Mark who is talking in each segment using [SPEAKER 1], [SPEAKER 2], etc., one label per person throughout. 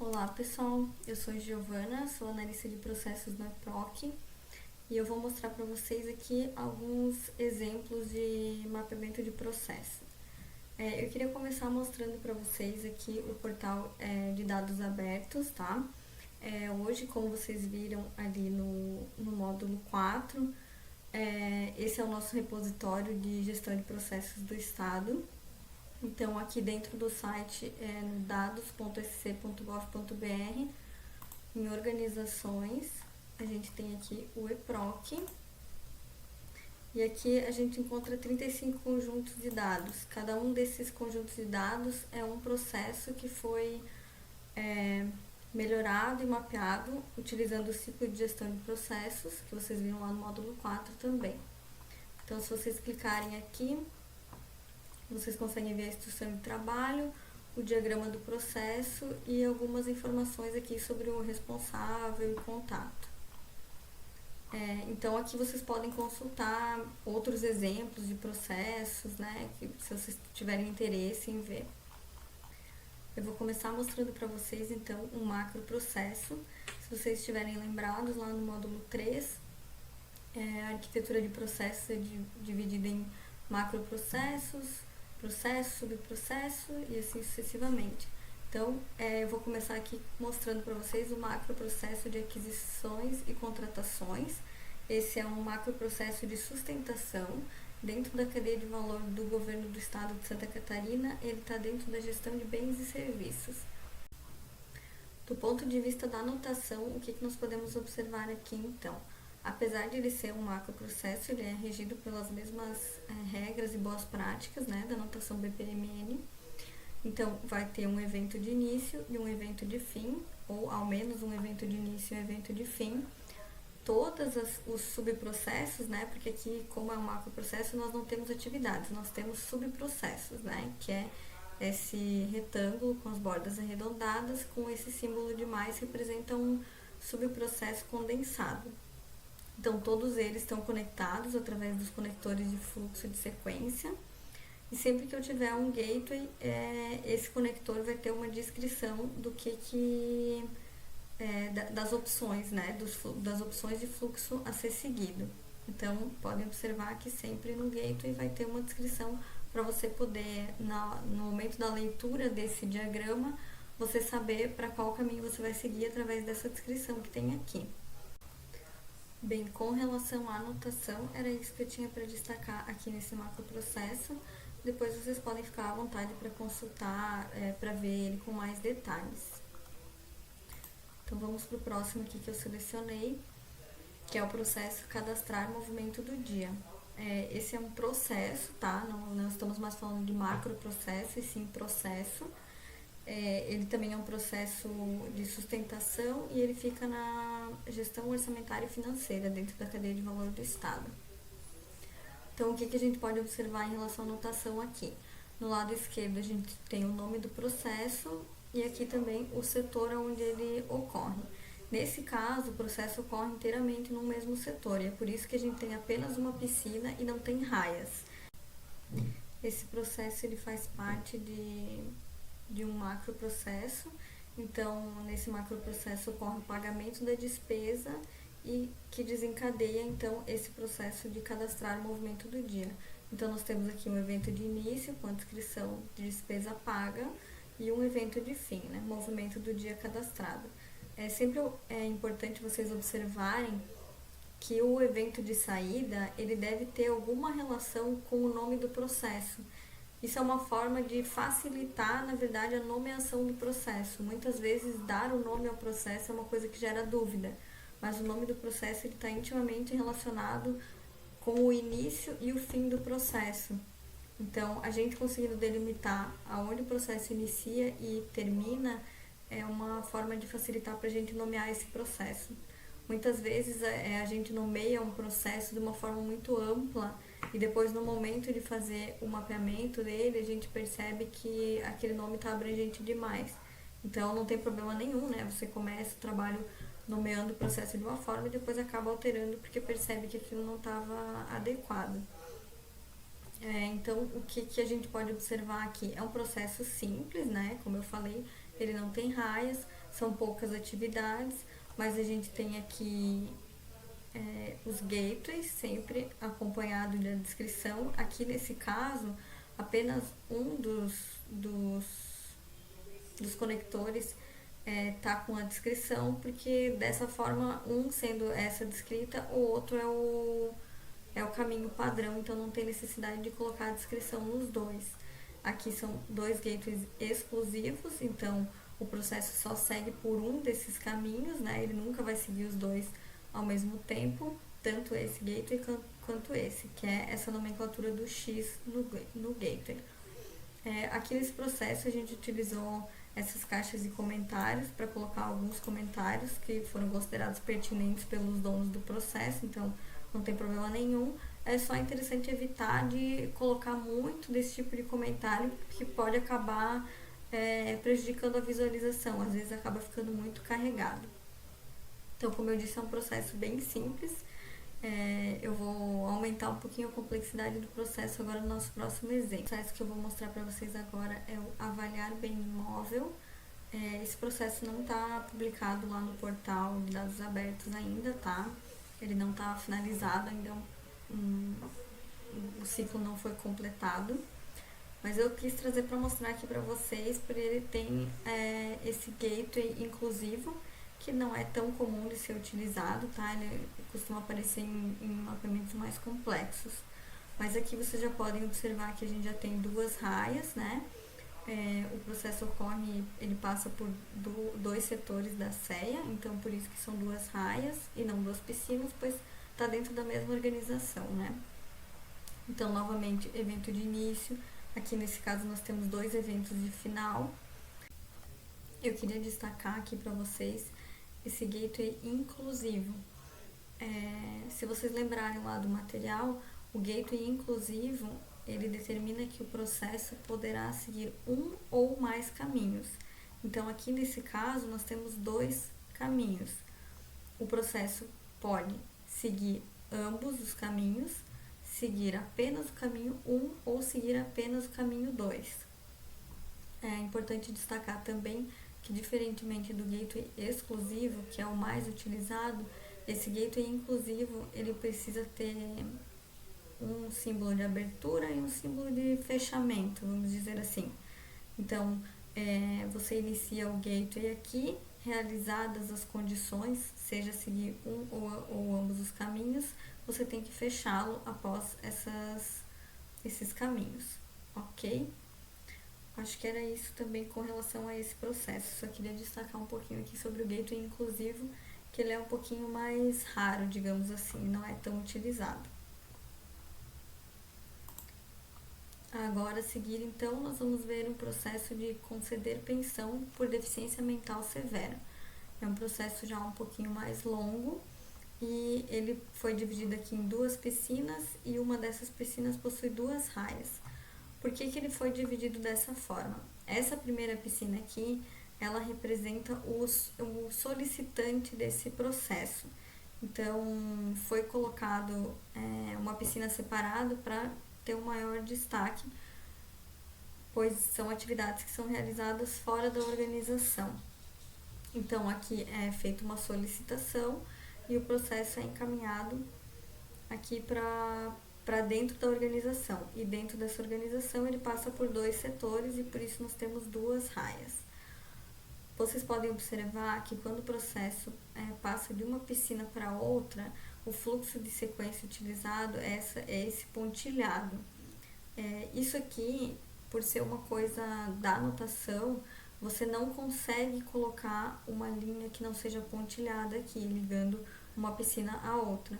[SPEAKER 1] Olá pessoal, eu sou Giovana, sou analista de processos na EPROC e eu vou mostrar para vocês aqui alguns exemplos de mapeamento de processo. Eu queria começar mostrando para vocês aqui o portal de dados abertos, tá? Hoje, como vocês viram ali no módulo 4, esse é o nosso repositório de gestão de processos do Estado. Então, aqui dentro do site, no dados.sc.gov.br, em organizações, a gente tem aqui o EPROC, e aqui a gente encontra 35 conjuntos de dados. Cada um desses conjuntos de dados é um processo que foi melhorado e mapeado utilizando o ciclo de gestão de processos, que vocês viram lá no módulo 4 também. Então, se vocês clicarem aqui, vocês conseguem ver a instrução de trabalho, o diagrama do processo e algumas informações aqui sobre o responsável e contato. Então, aqui vocês podem consultar outros exemplos de processos, né, que, se vocês tiverem interesse em ver. Eu vou começar mostrando para vocês, então, um macro processo. Se vocês estiverem lembrados, lá no módulo 3, a arquitetura de processos é dividida em macroprocessos, processo, subprocesso e assim sucessivamente. Então, eu vou começar aqui mostrando para vocês o macroprocesso de aquisições e contratações. Esse é um macroprocesso de sustentação dentro da cadeia de valor do governo do estado de Santa Catarina. Ele está dentro da gestão de bens e serviços. Do ponto de vista da anotação, o que nós podemos observar aqui então? Apesar de ele ser um macroprocesso, ele é regido pelas mesmas regras e boas práticas, né, da notação BPMN. Então, vai ter um evento de início e um evento de fim, ou ao menos um evento de início e um evento de fim. Todos os subprocessos, né, porque aqui, como é um macroprocesso, nós não temos atividades, nós temos subprocessos, né, que é esse retângulo com as bordas arredondadas, com esse símbolo de mais, representa um subprocesso condensado. Então, todos eles estão conectados através dos conectores de fluxo de sequência. E sempre que eu tiver um gateway, esse conector vai ter uma descrição do das opções, né? Das opções de fluxo a ser seguido. Então, podem observar que sempre no gateway vai ter uma descrição para você poder, no momento da leitura desse diagrama, você saber para qual caminho você vai seguir através dessa descrição que tem aqui. Bem, com relação à anotação, era isso que eu tinha para destacar aqui nesse macroprocesso. Depois vocês podem ficar à vontade para consultar, para ver ele com mais detalhes. Então, vamos para o próximo aqui que eu selecionei, que é o processo cadastrar movimento do dia. Esse é um processo, tá? Não estamos mais falando de macroprocesso, e sim processo. Ele também é um processo de sustentação e ele fica na gestão orçamentária e financeira dentro da cadeia de valor do Estado. Então, o que a gente pode observar em relação à anotação aqui? No lado esquerdo, a gente tem o nome do processo e aqui também o setor onde ele ocorre. Nesse caso, o processo ocorre inteiramente no mesmo setor e é por isso que a gente tem apenas uma piscina e não tem raias. Esse processo ele faz parte de um macroprocesso. Então, nesse macroprocesso ocorre o pagamento da despesa e que desencadeia, então, esse processo de cadastrar o movimento do dia. Então, nós temos aqui um evento de início, com a descrição de despesa paga, e um evento de fim, né, movimento do dia cadastrado. Sempre é importante vocês observarem que o evento de saída, ele deve ter alguma relação com o nome do processo. Isso é uma forma de facilitar, na verdade, a nomeação do processo. Muitas vezes, dar o nome ao processo é uma coisa que gera dúvida, mas o nome do processo está intimamente relacionado com o início e o fim do processo. Então, a gente conseguindo delimitar aonde o processo inicia e termina é uma forma de facilitar para a gente nomear esse processo. Muitas vezes a gente nomeia um processo de uma forma muito ampla e depois no momento de fazer o mapeamento dele a gente percebe que aquele nome está abrangente demais. Então não tem problema nenhum, né? Você começa o trabalho nomeando o processo de uma forma e depois acaba alterando porque percebe que aquilo não estava adequado. Então, o que a gente pode observar aqui? É um processo simples, né? Como eu falei, ele não tem raias, são poucas atividades, mas a gente tem aqui os gateways, sempre acompanhado da descrição. Aqui nesse caso, apenas um dos conectores tá com a descrição, porque dessa forma, um sendo essa descrita, o outro é o caminho padrão, então não tem necessidade de colocar a descrição nos dois. Aqui são dois gateways exclusivos, então o processo só segue por um desses caminhos, né? Ele nunca vai seguir os dois ao mesmo tempo, tanto esse gateway quanto esse, que é essa nomenclatura do X no gateway. Aqui nesse processo a gente utilizou essas caixas de comentários para colocar alguns comentários que foram considerados pertinentes pelos donos do processo, então não tem problema nenhum. É só interessante evitar de colocar muito desse tipo de comentário, que pode acabar prejudicando a visualização, às vezes acaba ficando muito carregado. Então, como eu disse, é um processo bem simples. Eu vou aumentar um pouquinho a complexidade do processo agora no nosso próximo exemplo. O processo que eu vou mostrar para vocês agora é o avaliar bem imóvel. Esse processo não está publicado lá no portal de dados abertos ainda, tá? Ele não está finalizado ainda, o ciclo não foi completado. Mas eu quis trazer para mostrar aqui para vocês, porque ele tem esse gateway inclusivo, que não é tão comum de ser utilizado, tá? Ele costuma aparecer em mapeamentos mais complexos. Mas aqui vocês já podem observar que a gente já tem duas raias, né? O processo ocorre, ele passa por dois setores da CEA, então por isso que são duas raias e não duas piscinas, pois está dentro da mesma organização, né? Então, novamente, evento de início. Aqui nesse caso nós temos dois eventos de final. Eu queria destacar aqui para vocês esse gateway inclusivo. Se vocês lembrarem lá do material, o gateway inclusivo, ele determina que o processo poderá seguir um ou mais caminhos. Então, aqui nesse caso, nós temos dois caminhos. O processo pode seguir ambos os caminhos, seguir apenas o caminho 1 ou seguir apenas o caminho 2. É importante destacar também que, diferentemente do gateway exclusivo, que é o mais utilizado, esse gateway inclusivo, ele precisa ter um símbolo de abertura e um símbolo de fechamento, vamos dizer assim. Então, você inicia o gateway aqui, realizadas as condições, seja seguir um ou ambos os caminhos, você tem que fechá-lo após esses caminhos, ok? Acho que era isso também com relação a esse processo. Só queria destacar um pouquinho aqui sobre o gateway inclusivo, que ele é um pouquinho mais raro, digamos assim, não é tão utilizado. Agora, a seguir, então, nós vamos ver um processo de conceder pensão por deficiência mental severa. É um processo já um pouquinho mais longo e ele foi dividido aqui em duas piscinas e uma dessas piscinas possui duas raias. Por que ele foi dividido dessa forma? Essa primeira piscina aqui, ela representa o solicitante desse processo. Então, foi colocado uma piscina separada para ter um maior destaque, pois são atividades que são realizadas fora da organização. Então, aqui é feita uma solicitação e o processo é encaminhado aqui para dentro da organização. E dentro dessa organização ele passa por dois setores e por isso nós temos duas raias. Vocês podem observar que quando o processo passa de uma piscina para outra, o fluxo de sequência utilizado é esse pontilhado. Isso aqui, por ser uma coisa da notação, você não consegue colocar uma linha que não seja pontilhada aqui, ligando uma piscina à outra.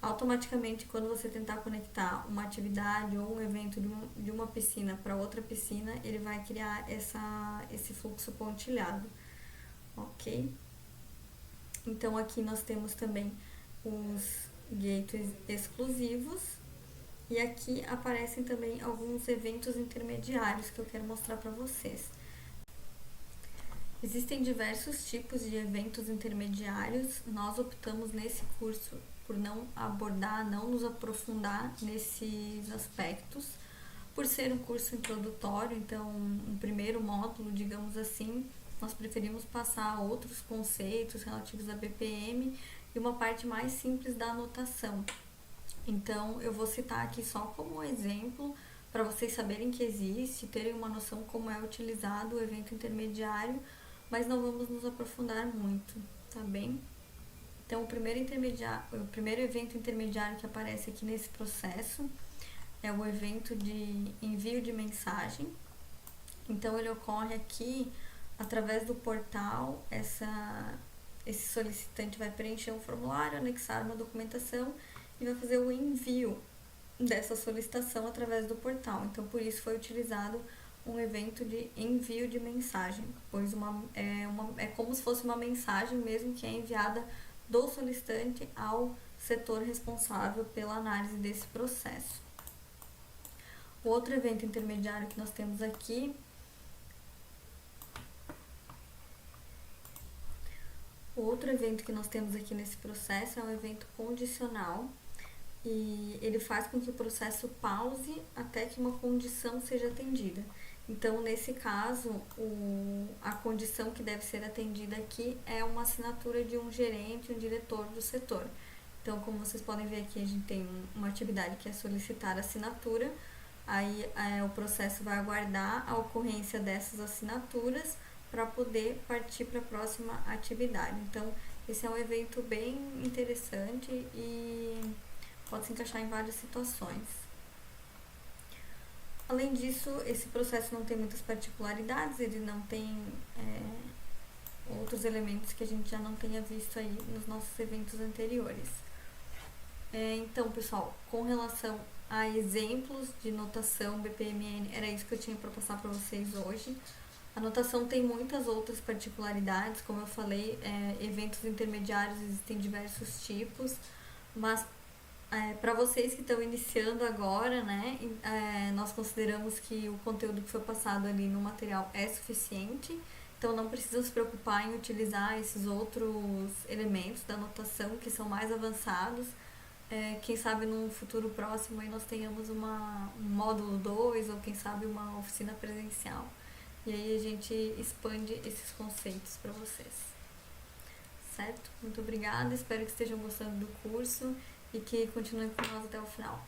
[SPEAKER 1] Automaticamente, quando você tentar conectar uma atividade ou um evento de uma piscina para outra piscina, ele vai criar esse fluxo pontilhado, ok? Então, aqui nós temos também os gateways exclusivos e aqui aparecem também alguns eventos intermediários que eu quero mostrar para vocês. Existem diversos tipos de eventos intermediários. Nós optamos nesse curso por não abordar, não nos aprofundar nesses aspectos, por ser um curso introdutório, então um primeiro módulo, digamos assim, nós preferimos passar outros conceitos relativos a BPM e uma parte mais simples da anotação. Então, eu vou citar aqui só como exemplo, para vocês saberem que existe, terem uma noção como é utilizado o evento intermediário, mas não vamos nos aprofundar muito, tá bem? Então, o primeiro evento intermediário que aparece aqui nesse processo é o evento de envio de mensagem. Então, ele ocorre aqui através do portal. Esse solicitante vai preencher um formulário, anexar uma documentação e vai fazer o envio dessa solicitação através do portal. Então, por isso foi utilizado um evento de envio de mensagem, pois é como se fosse uma mensagem mesmo que é enviada do solicitante ao setor responsável pela análise desse processo. O outro evento intermediário que nós temos aqui nesse processo é um evento condicional, e ele faz com que o processo pause até que uma condição seja atendida. Então, nesse caso, a condição que deve ser atendida aqui é uma assinatura de um gerente, um diretor do setor. Então, como vocês podem ver aqui, a gente tem uma atividade que é solicitar assinatura, aí o processo vai aguardar a ocorrência dessas assinaturas para poder partir para a próxima atividade. Então, esse é um evento bem interessante e pode se encaixar em várias situações. Além disso, esse processo não tem muitas particularidades, ele não tem outros elementos que a gente já não tenha visto aí nos nossos eventos anteriores. Então, pessoal, com relação a exemplos de notação BPMN, era isso que eu tinha para passar para vocês hoje. A notação tem muitas outras particularidades, como eu falei, eventos intermediários existem diversos tipos, mas para vocês que estão iniciando agora, né, nós consideramos que o conteúdo que foi passado ali no material é suficiente, então não precisa se preocupar em utilizar esses outros elementos da notação que são mais avançados. Quem sabe num futuro próximo aí nós tenhamos um módulo 2 ou quem sabe uma oficina presencial. E aí a gente expande esses conceitos para vocês. Certo? Muito obrigada, espero que estejam gostando do curso e que continuem com nós até o final.